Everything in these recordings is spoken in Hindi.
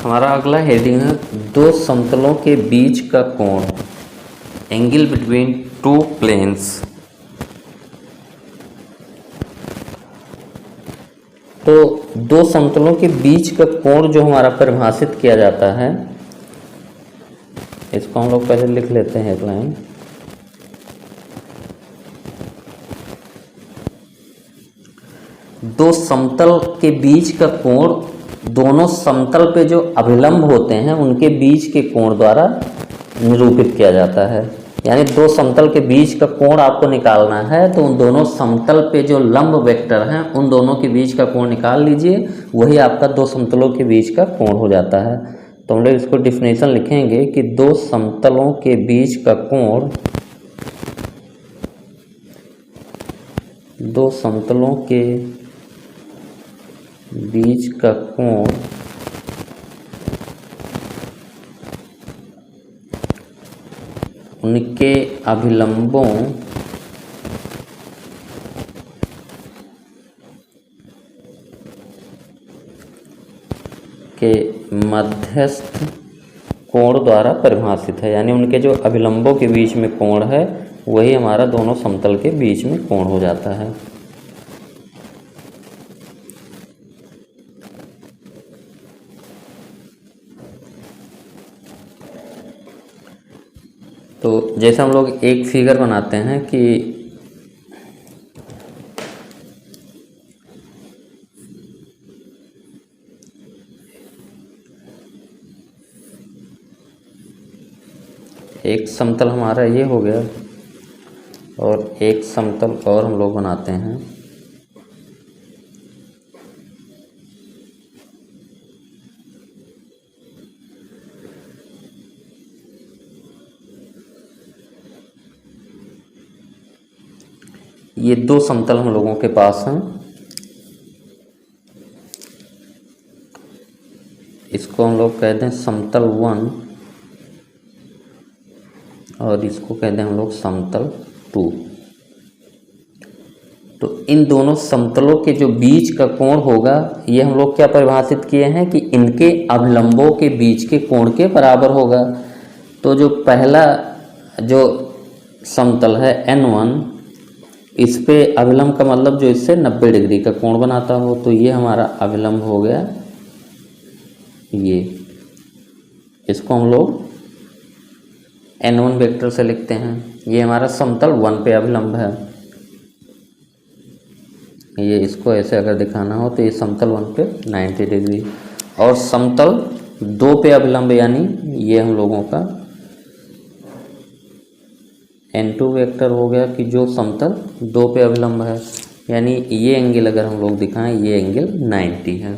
हमारा अगला हेडिंग है दो समतलों के बीच का कोण, एंगल बिटवीन टू प्लेन्स। तो दो समतलों के बीच का कोण जो हमारा परिभाषित किया जाता है, इसको हम लोग पहले लिख लेते हैं हेडलाइन। दो समतल के बीच का कोण दोनों समतल पे जो अभिलंब होते हैं उनके बीच के कोण द्वारा निरूपित किया जाता है। यानी दो समतल के बीच का कोण आपको निकालना है तो उन दोनों समतल पे जो लंब वेक्टर हैं उन दोनों के बीच का कोण निकाल लीजिए, वही आपका दो समतलों के बीच का कोण हो जाता है। तो हम लोग इसको डिफिनेशन लिखेंगे कि दो समतलों के बीच का कोण, दो समतलों के बीच का कोण उनके अभिलंबों के मध्यस्थ कोण द्वारा परिभाषित है। यानी उनके जो अभिलंबों के बीच में कोण है वही हमारा दोनों समतल के बीच में कोण हो जाता है। तो जैसे हम लोग एक फिगर बनाते हैं कि एक समतल हमारा ये हो गया और एक समतल और हम लोग बनाते हैं। ये दो समतल हम लोगों के पास हैं। इसको हम लोग कहते हैं समतल 1 और इसको कहते हैं हम लोग समतल 2। तो इन दोनों समतलों के जो बीच का कोण होगा ये हम लोग क्या परिभाषित किए हैं कि इनके अभिलंबों के बीच के कोण के बराबर होगा। तो जो पहला जो समतल है N1, इस पे अभिलंब का मतलब जो इससे 90 डिग्री का कोण बनाता हो, तो ये हमारा अभिलंब हो गया। ये इसको हम लोग N1 वेक्टर से लिखते हैं। ये हमारा समतल 1 पे अभिलंब है। ये इसको ऐसे अगर दिखाना हो तो ये समतल 1 पे 90 डिग्री और समतल 2 पे अभिलंब, यानी ये हम लोगों का N2 वेक्टर हो गया कि जो समतल 2 पे अभिलंब है। यानी ये एंगल अगर हम लोग दिखाएं, ये एंगल 90 है।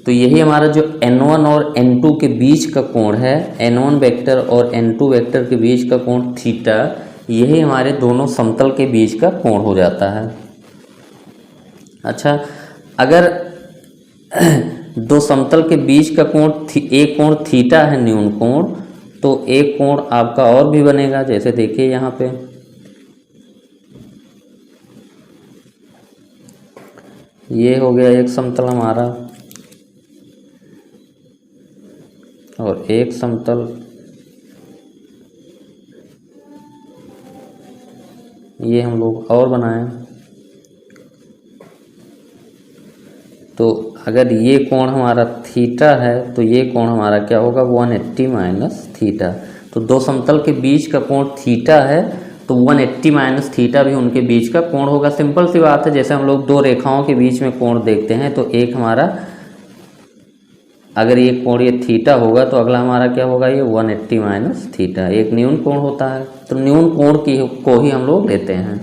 तो यही हमारा जो N1 और N2 के बीच का कोण है, N1 वेक्टर और N2 वेक्टर के बीच का कोण थीटा, यही हमारे दोनों समतल के बीच का कोण हो जाता है। अच्छा, अगर दो समतल के बीच का कोण एक कोण थीटा है न्यून कोण, तो एक कोण आपका और भी बनेगा। जैसे देखिए यहाँ पे ये हो गया एक समतल हमारा और एक समतल ये हम लोग और बनाएं। तो अगर ये कोण हमारा थीटा है तो ये कोण हमारा क्या होगा, 180 माइनस थीटा। तो दो समतल के बीच का कोण थीटा है तो 180 माइनस थीटा भी उनके बीच का कोण होगा। सिंपल सी बात है। जैसे हम लोग दो रेखाओं के बीच में कोण देखते हैं तो एक हमारा, अगर ये कोण ये थीटा होगा तो अगला हमारा क्या होगा, ये 180 माइनस थीटा। एक न्यून कोण होता है तो न्यून कोण को ही हम लोग लेते हैं।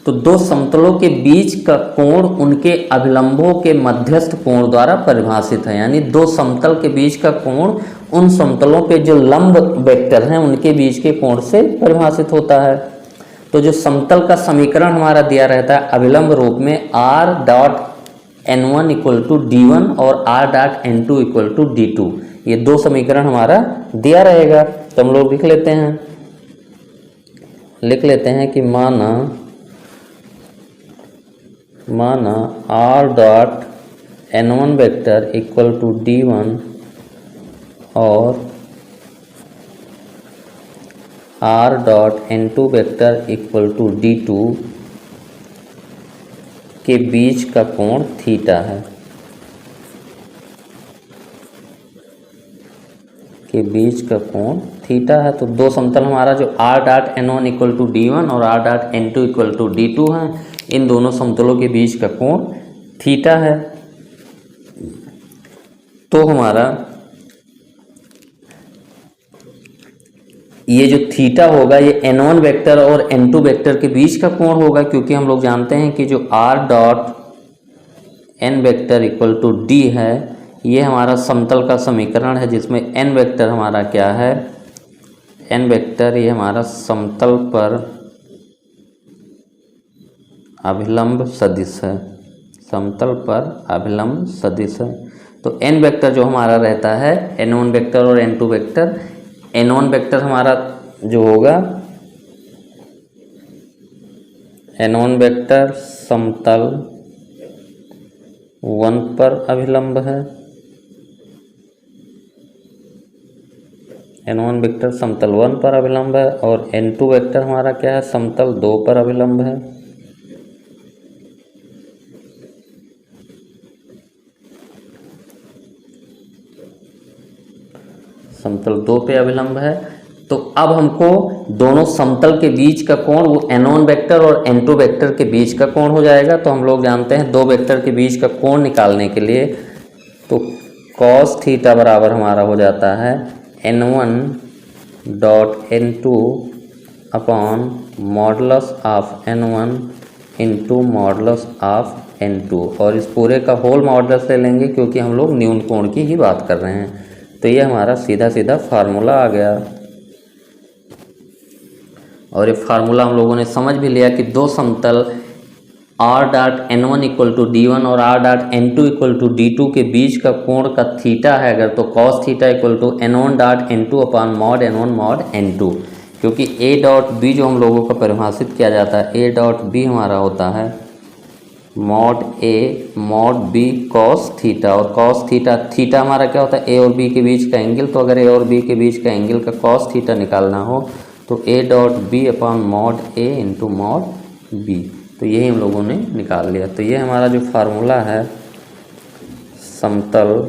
तो दो समतलों के बीच का कोण उनके अभिलंबों के मध्यस्थ कोण द्वारा परिभाषित है। यानी दो समतल के बीच का कोण उन समतलों पे जो लंब वेक्टर हैं उनके बीच के कोण से परिभाषित होता है। तो जो समतल का समीकरण हमारा दिया रहता है अभिलंब रूप में, r dot N1 equal to D1 और r dot N2 equal to D2, ये दो समीकरण हमारा दिया रहेगा। तो हम लोग लिख लेते हैं कि माना r dot N1 vector equal to D1 और r dot n2 vector equal to d2 के बीच का कोण थीटा है, के बीच का कोण थीटा है। तो दो समतल हमारा जो r dot n1 equal to d1 और r dot n2 equal to d2 हैं, इन दोनों समतलों के बीच का कोण थीटा है। तो हमारा ये जो थीटा होगा ये n1 वेक्टर और n2 वेक्टर के बीच का कोण होगा, क्योंकि हम लोग जानते हैं कि जो r dot n vector equal to d है, ये हमारा समतल का समीकरण है जिसमें n वेक्टर हमारा क्या है, n वेक्टर ये हमारा समतल पर अभिलंब सदिश है, समतल पर अभिलंब सदिश है। तो n वेक्टर जो हमारा रहता है n1 वेक्टर और n2 वेक्टर, n1 वेक्टर हमारा जो होगा n1 वेक्टर समतल 1 पर अभिलंब है, n1 वेक्टर समतल 1 पर अभिलंब है, और n2 वेक्टर हमारा क्या है, समतल 2 पर अभिलंब है। समतल 2 पे अभिलंब है। तो अब हमको दोनों समतल के बीच का कोण वो n1 वेक्टर और n2 वेक्टर के बीच का कोण हो जाएगा। तो हम लोग जानते हैं दो वेक्टर के बीच का कोण निकालने के लिए तो cos थीटा बराबर हमारा हो जाता है n1 dot n2 upon modulus of n1 into modulus of n2, और इस पूरे का होल मॉडुलस ले लेंगे क्योंकि हम लोग न्यून कोण की ही बात कर रहे हैं। तो ये हमारा सीधा सीधा फार्मूला आ गया, और ये फार्मूला हम लोगों ने समझ भी लिया कि दो समतल r dot n1 equal to d1 और r dot n2 equal to d2 के बीच का कोण का थीटा है अगर, तो cos theta equal to n1 dot n2 upon mod n1 mod n2, क्योंकि a डॉट b जो हम लोगों का परिभाषित किया जाता है, a डॉट b हमारा होता है mod a mod b cos theta, और cos थीटा, थीटा हमारा क्या होता है, a और b के बीच का एंगल। तो अगर a और b के बीच का एंगल का cos थीटा निकालना हो तो a dot b upon mod a into mod b, तो यही हम लोगों ने निकाल लिया। तो ये हमारा जो फार्मूला है समतल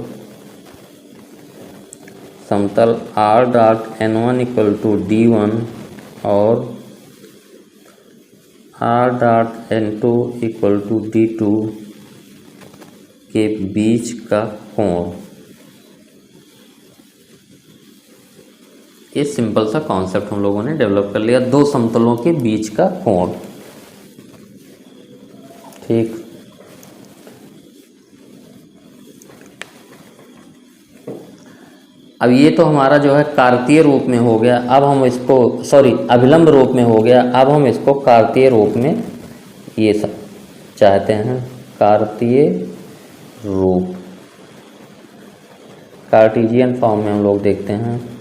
r dot n1 equal to d1 और r dot n2 equal to d2 के बीच का कोण, ये सिंपल सा कॉन्सेप्ट हम लोगों ने डेवलप कर लिया, दो समतलों के बीच का कोण। ठीक, अब ये तो हमारा जो है कार्तीय रूप में हो गया। अब हम इसको अभिलंब रूप में हो गया। अब हम इसको कार्तीय रूप में ये सब चाहते हैं, कार्तीय रूप, कार्टेशियन फॉर्म में हम लोग देखते हैं।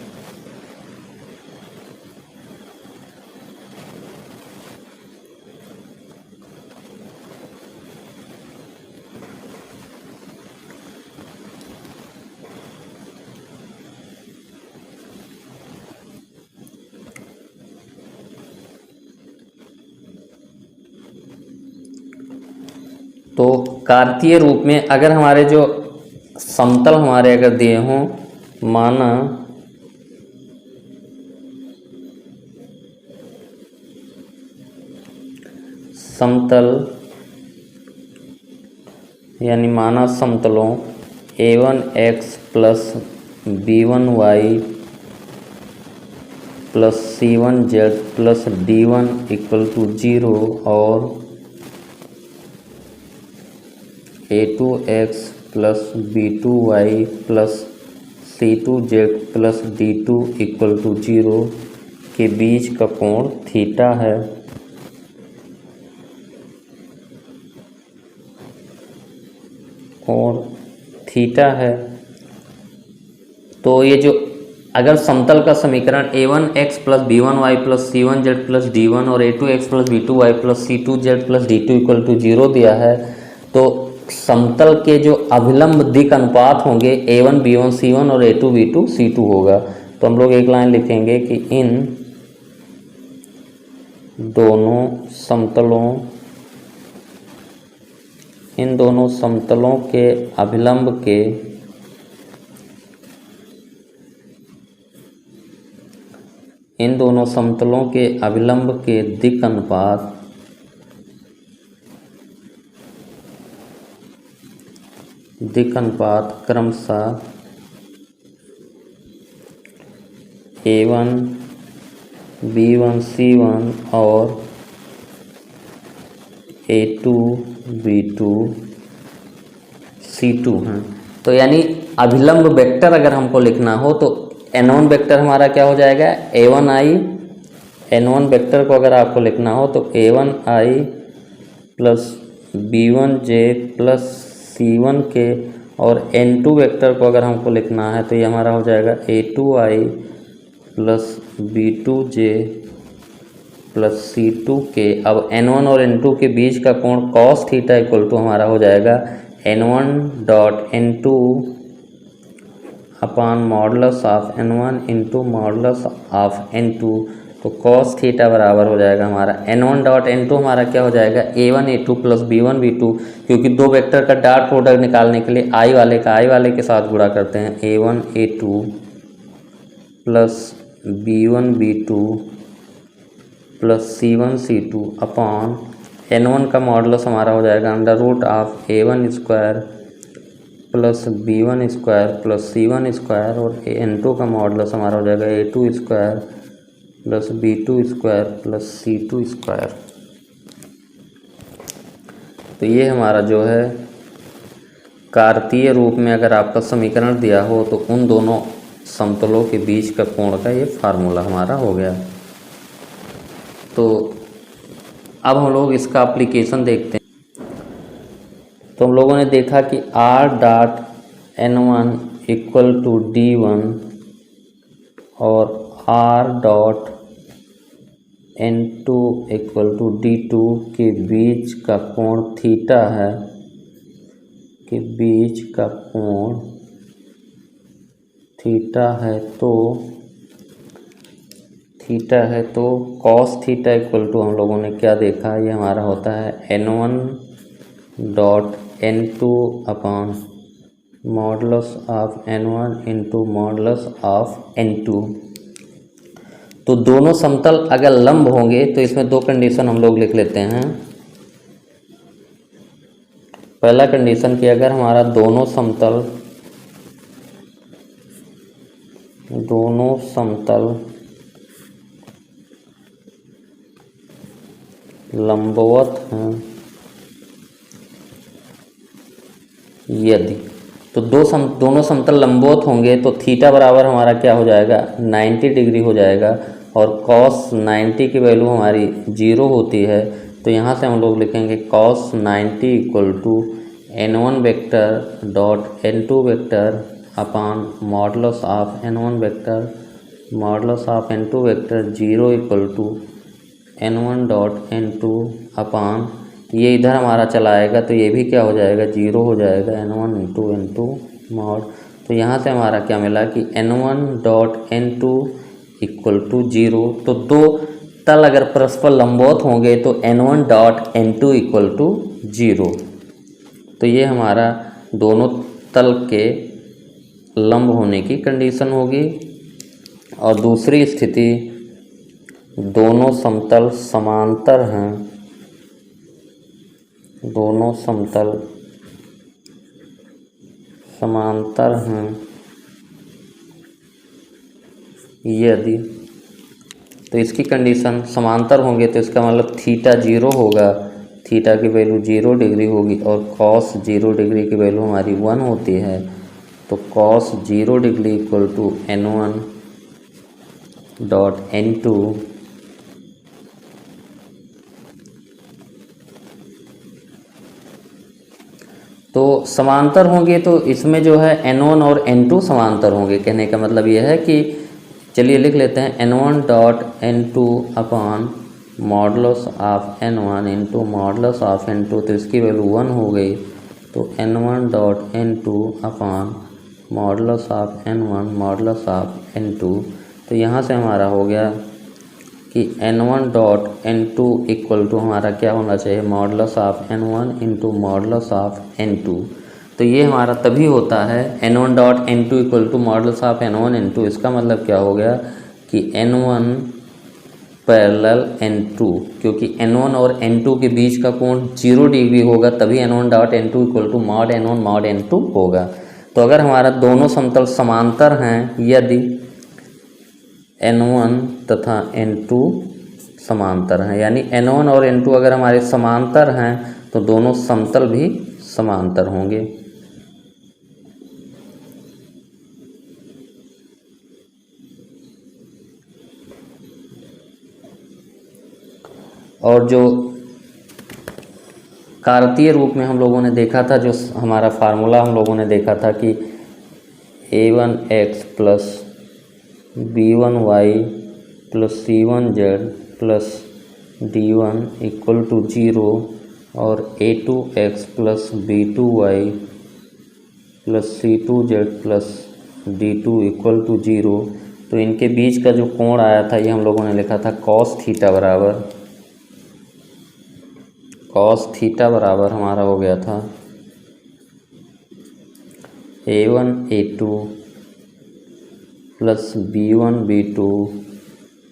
तो कार्तीय रूप में अगर हमारे जो समतल हमारे अगर दिए हों, माना समतल यानी माना समतलों a1x plus b1y plus c1z plus d1 equal to 0 और a2x plus b2y plus c2z plus d2 equal to 0 के बीच का कोण थीटा है। कोण थीटा है। तो ये जो अगर समतल का समीकरण a1x plus b1y plus c1z plus d1 और a2x plus b2y plus c2z plus d2 equal to 0 दिया है, तो समतल के जो अभिलंब दिक अनुपात होंगे A1 B1 C1 और A2 B2 C2 होगा। तो हम लोग एक लाइन लिखेंगे कि इन दोनों समतलों के अभिलंब के दिक अनुपात क्रमशः A1 B1 C1 और A2 B2 C2 हैं। तो यानी अभिलंब वेक्टर अगर हमको लिखना हो तो N1 वेक्टर हमारा क्या हो जाएगा, A1I। N1 वेक्टर को अगर आपको लिखना हो तो A1I plus B1J plus C1 के, और N2 वेक्टर को अगर हमको लिखना है तो ये हमारा हो जाएगा A2I plus B2J plus C2 के। अब N1 और N2 के बीच का कोण cos थीटा इक्वल टू हमारा हो जाएगा N1 dot N2 upon modulus of N1 into modulus of N2। तो cos थीटा बराबर हो जाएगा हमारा N1 डॉट N2 हमारा क्या हो जाएगा A1 A2 plus B1 B2, क्योंकि दो वेक्टर का डॉट प्रोडक्ट निकालने के लिए I वाले के साथ गुणा करते हैं। A1 A2 plus B1 B2 plus C1 C2 upon N1 का मॉडुलस हमारा हो जाएगा under root of A1 square plus B1 square plus C1 square, और N2 का मॉडुलस हमारा हो जाएगा A2 square plus B2 square plus C2 square. तो ये हमारा जो है कार्तीय रूप में अगर आपका समीकरण दिया हो तो उन दोनों समतलों के बीच का कोण का ये फार्मूला हमारा हो गया। तो अब हम लोग इसका एप्लीकेशन देखते हैं। तो हम लोगों ने देखा कि R dot N1 equal to D1 और R dot N2 equal to D2 के बीच का कोण थीटा है, तो cos थीटा इक्वल टू हम लोगों ने क्या देखा, ये हमारा होता है N1 dot N2 upon modulus of N1 into modulus of N2। तो दोनों समतल अगर लंब होंगे तो इसमें दो कंडीशन हम लोग लिख लेते हैं। पहला कंडीशन कि अगर हमारा दोनों समतल लंबवत हैं, यदि तो दोनों समतल लंबवत होंगे तो थीटा बराबर हमारा क्या हो जाएगा 90 डिग्री हो जाएगा, और cos 90 की वैल्यू हमारी 0 होती है। तो यहाँ से हम लोग लिखेंगे cos 90 equal to N1 vector dot N2 vector upon modulus of N1 vector modulus of N2 vector 0 equal to N1 dot N2 upon, ये इधर हमारा चला आएगा तो ये भी क्या हो जाएगा 0 हो जाएगा N1 इंटू N2 मॉड। तो यहाँ से हमारा क्या मिला कि N1 dot N2 equal to 0। तो दो तल अगर परस्पर लंबवत होंगे तो N1 dot N2 equal to 0। तो ये हमारा दोनों तल के लंब होने की कंडीशन होगी। और दूसरी स्थिति दोनों समतल समांतर हैं, यदि, तो इसकी कंडीशन समांतर होंगे तो इसका मतलब थीटा 0 होगा, थीटा की वैल्यू 0 डिग्री होगी, और cos 0 डिग्री की वैल्यू हमारी 1 होती है। तो cos 0 degree equal to N1 dot N2 तो समांतर होंगे, तो इसमें जो है N1 और N2 समांतर होंगे। कहने का मतलब यह है कि चलिए लिख लेते हैं N1 dot N2 upon modulus of N1 into modulus of N2। तो इसकी वैल्यू 1 हो गई, तो n1 dot n2 upon modulus of n1 modulus of n2। तो यहाँ से हमारा हो गया कि n1 dot n2 equal to हमारा क्या होना चाहिए, modulus of n1 into modulus of n2। तो ये हमारा तभी होता है n1 dot n2 equal to modulus of n1 n2। इसका मतलब क्या हो गया कि n1 पैरेलल n2, क्योंकि n1 और n2 के बीच का कोण 0 डिग्री होगा तभी n1 dot n2 equal to mod n1 mod n2 होगा। तो अगर हमारा दोनों समतल समांतर हैं, यदि n1 तथा n2 समांतर हैं, यानी n1 और n2 अगर हमारे समांतर हैं तो दोनों समतल भी समांतर होंगे। और जो कार्तीय रूप में हम लोगों ने देखा था, जो हमारा फार्मूला हम लोगों ने देखा था कि a1x plus b1y plus c1z plus d1 equal to 0 और a2x plus b2y plus c2z plus d2 equal to 0। तो इनके बीच का जो कोण आया था ये हम लोगों ने लिखा था cos थीटा बराबर हमारा हो गया था a1 a2 plus b1 b2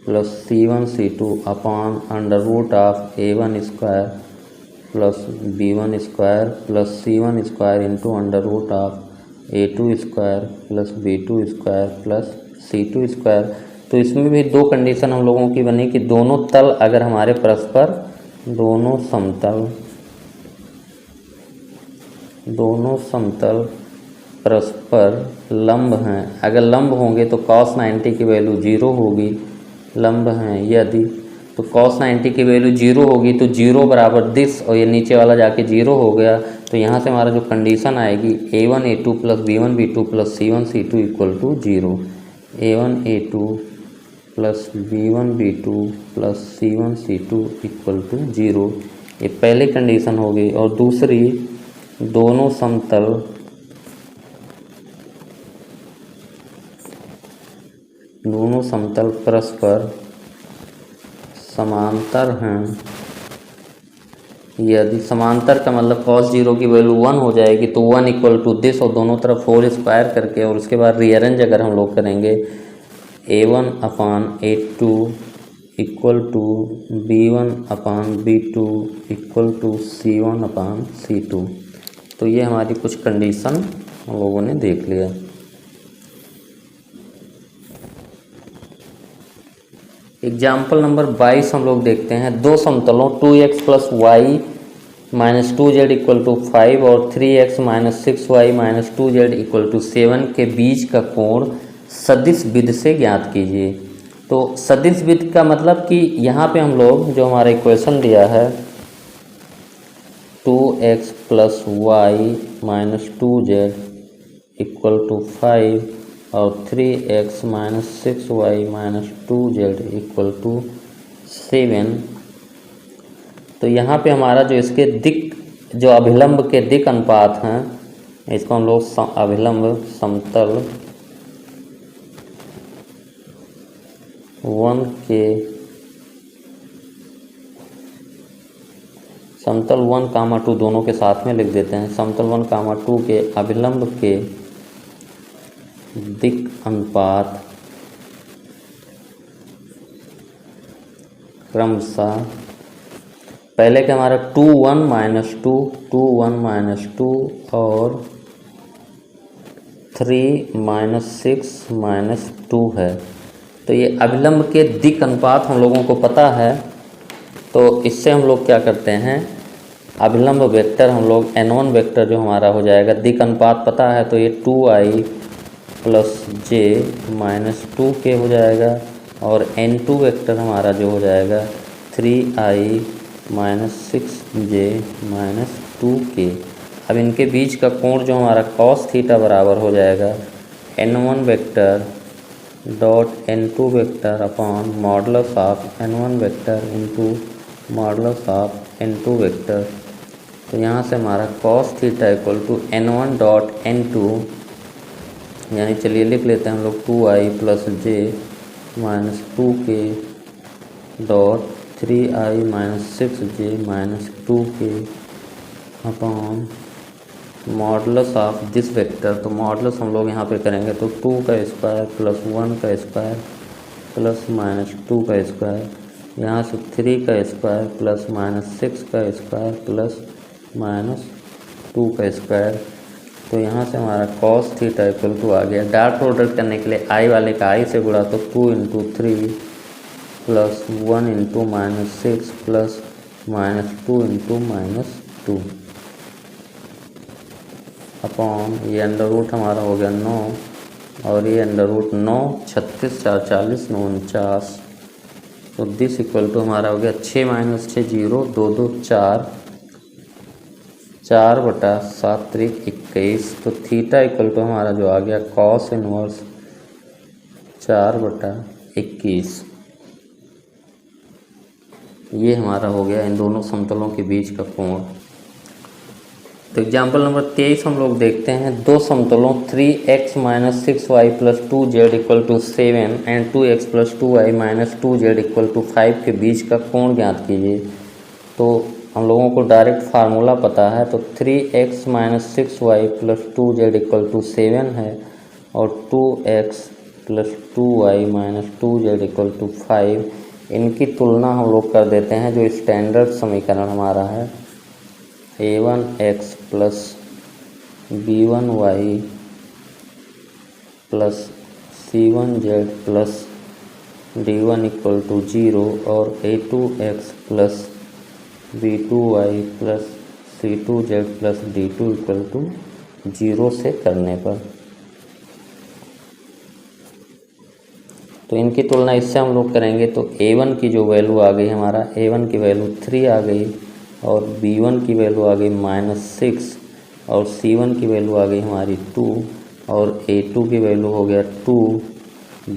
plus c1 c2 upon under root of a1 square plus b1 square plus c1 square into under root of a2 square plus b2 square plus c2 square. तो इसमें भी दो कंडीशन हम लोगों की बनी कि दोनों तल अगर हमारे परस्पर, दोनों समतल परस्पर लंब हैं। अगर लंब होंगे तो cos 90 की वैल्यू 0 होगी, लंब हैं यदि, तो cos 90 की वैल्यू 0 होगी तो 0 बराबर दिस, और ये नीचे वाला जाके 0 हो गया। तो यहाँ से हमारा जो कंडीशन आएगी a1 a2 plus b1 b2 plus c1 c2 equal to 0, a1 a2 plus b1 b2 plus c1 c2 equal to 0। ये पहली कंडीशन होगी। और दूसरी, दोनों समतल परस्पर समांतर हैं। यदि समांतर का मतलब cos 0 की वैल्यू 1 हो जाएगी तो 1 इक्वल टू दिस, और दोनों तरफ 4 स्क्वायर करके और उसके बाद रीअरेंज अगर हम लोग करेंगे a1 upon a2 equal to b1 upon b2 equal to c1 upon c2। तो ये हमारी कुछ कंडीशन हम लोगों ने देख लिया। एग्जाम्पल नंबर 22 हम लोग देखते हैं। दो समतलों 2x plus y minus 2z equal to 5 और 3x minus 6y minus 2z equal to 7 के बीच का कोण सदिश विधि से ज्ञात कीजिए। तो सदिश विधि का मतलब कि यहाँ पे हम लोग जो हमारा इक्वेशन दिया है 2x plus y minus 2z equal to 5 और 3x minus 6y minus 2z equal to 7। तो यहाँ पे हमारा जो इसके दिक, जो अभिलंब के दिक अनुपात हैं, इसको हम लोग अभिलंब समतल 1 के, समतल 1 कामा 2 दोनों के साथ में लिख देते हैं। समतल 1 कामा 2 के अभिलंब के दिक अनुपात क्रमशः, पहले के हमारा 2 1 माइनस 2 2 1 माइनस 2 और 3 माइनस 6 माइनस 2 है। तो ये अभिलंब के दिक अनुपात हम लोगों को पता है। तो इससे हम लोग क्या करते हैं, अभिलंब वेक्टर हम लोग n1 वेक्टर जो हमारा हो जाएगा, दिक अनुपात पता है तो ये 2i plus j minus 2k हो जाएगा, और n2 वेक्टर हमारा जो हो जाएगा 3i minus 6j minus 2k। अब इनके बीच का कोण जो हमारा cos थीटा बराबर हो जाएगा n1 vector dot n2 vector upon modulus of n1 vector into modulus of n2 vector. तो यहाँ से हमारा cos theta equal to n1 dot n2, यानी चलिए लिख लेते हैं हम लोग 2i plus j minus 2k dot 3i minus 6j minus 2k upon modulus of this vector. तो मॉडुलस हम लोग यहाँ पे करेंगे तो 2 का स्क्वायर प्लस 1 का स्क्वायर प्लस माइनस 2 का स्क्वायर, यहाँ से 3 का स्क्वायर प्लस माइनस 6 का स्क्वायर प्लस माइनस 2 का स्क्वायर। तो यहाँ से हमारा cos थीटा इक्वल टू आ गया। डॉट प्रोडक्ट करने के लिए i वाले का i से गुणा तो 2 into 3 plus 1 into minus 6 plus minus 2 into minus 2 upon ये अंडर रूट हमारा हो गया 9 और ये अंडर रूट 9, 36 4 40 9 49। तो दिस इक्वल टू हमारा हो गया 6 माइनस 6 0 2 2 4 4 बटा 7 त्रिक 21। तो थीटा इक्वल टू हमारा जो आ गया cos इनवर्स 4 बटा 21। ये हमारा हो गया इन दोनों समतलों के बीच का कोण। तो एग्जाम्पल नंबर 23 हम लोग देखते हैं। दो समतलों 3x minus 6y plus 2z equal to 7 and 2x plus 2y minus 2z equal to 5 के बीच का कोण ज्ञात कीजिए। तो हम लोगों को डायरेक्ट फार्मूला पता है, तो 3x minus 6y plus 2z equal to 7 है और 2x plus 2y minus 2z equal to 5। इनकी तुलना हम लोग कर देते हैं। जो स्टैंडर्ड समीकरण हमारा है a1x plus b1y plus c1z plus d1 equal to 0 और a2x plus b2y plus c2z plus d2 equal to 0 से करने पर, तो इनकी तुलना इससे हम लोग करेंगे। तो a1 की जो वैल्यू आ गई हमारा, a1 की वैल्यू 3 आ गई और b1 की वैल्यू आ गई -6 और c1 की वैल्यू आ गई हमारी 2 और a2 की वैल्यू हो गया 2,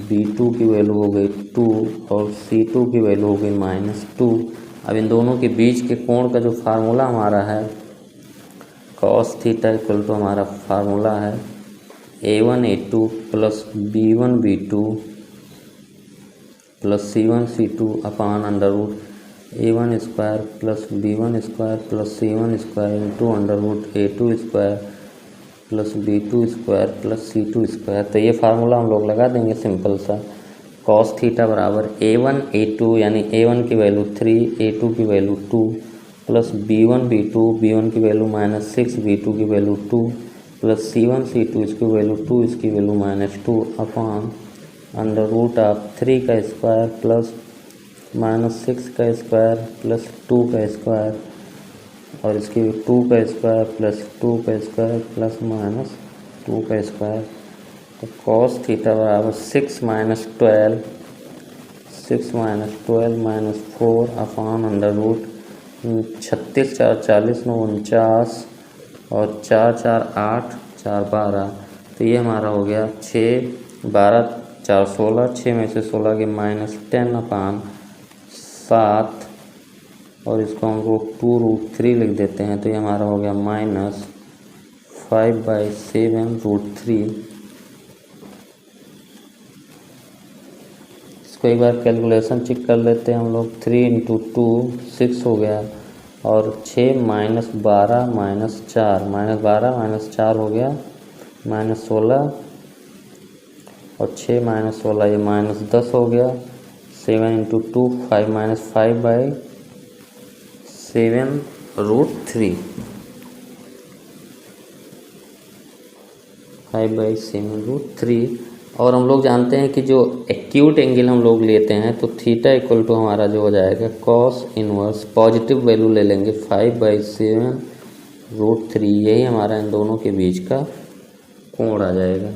b2 की वैल्यू हो गई 2 और c2 की वैल्यू हो गई -2। अब इन दोनों के बीच के कोण का जो फार्मूला हमारा है cos थीटा इक्वल टू हमारा फार्मूला है a1 a2 plus b1 b2 plus c1 c2 upon under root a1 square plus b1 square plus c1 square into under root a2 square plus b2 square plus c2 square. तो ये फार्मूला हम लोग लगा देंगे सिंपल सा। cos थीटा बराबर a1 a2 यानी a1 की वैल्यू 3 a2 की value 2 plus b1 b2 b1 की वैल्यू -6 b2 की वैल्यू 2 प्लस c1 c2 इसकी वैल्यू 2 इसकी value -2 upon under root of 3 का स्क्वायर प्लस -6 का स्क्वायर प्लस 2 का स्क्वायर और इसकी 2 का स्क्वायर प्लस 2 का स्क्वायर प्लस -2 का स्क्वायर। तो cos थीटा बराबर 6 माइनस 12 -4 अपान अंडर रूट 36 4 40 9 49 और 4 4 8 4 12। तो ये हमारा हो गया 6 12 4 16, 6 में से 16 के -10 अपान 7 और इसको हम लोग 2√3 लिख देते हैं। तो ये हमारा हो गया -5/7√3। इसको एक बार कैलकुलेशन चेक कर लेते हैं हम लोग। 3 × 2 6 हो गया और 6 -12 -4 -12 -4 हो गया -16 और 6 -16 ये -10 हो गया। 7 × 2 5 -5/7√3 5/7√3। और हम लोग जानते हैं कि जो एक्यूट एंगल हम लोग लेते हैं तो थीटा इक्वल टू हमारा जो हो जाएगा cos इनवर्स पॉजिटिव वैल्यू ले लेंगे 5/7√3। यही हमारा इन दोनों के बीच का कोण आ जाएगा।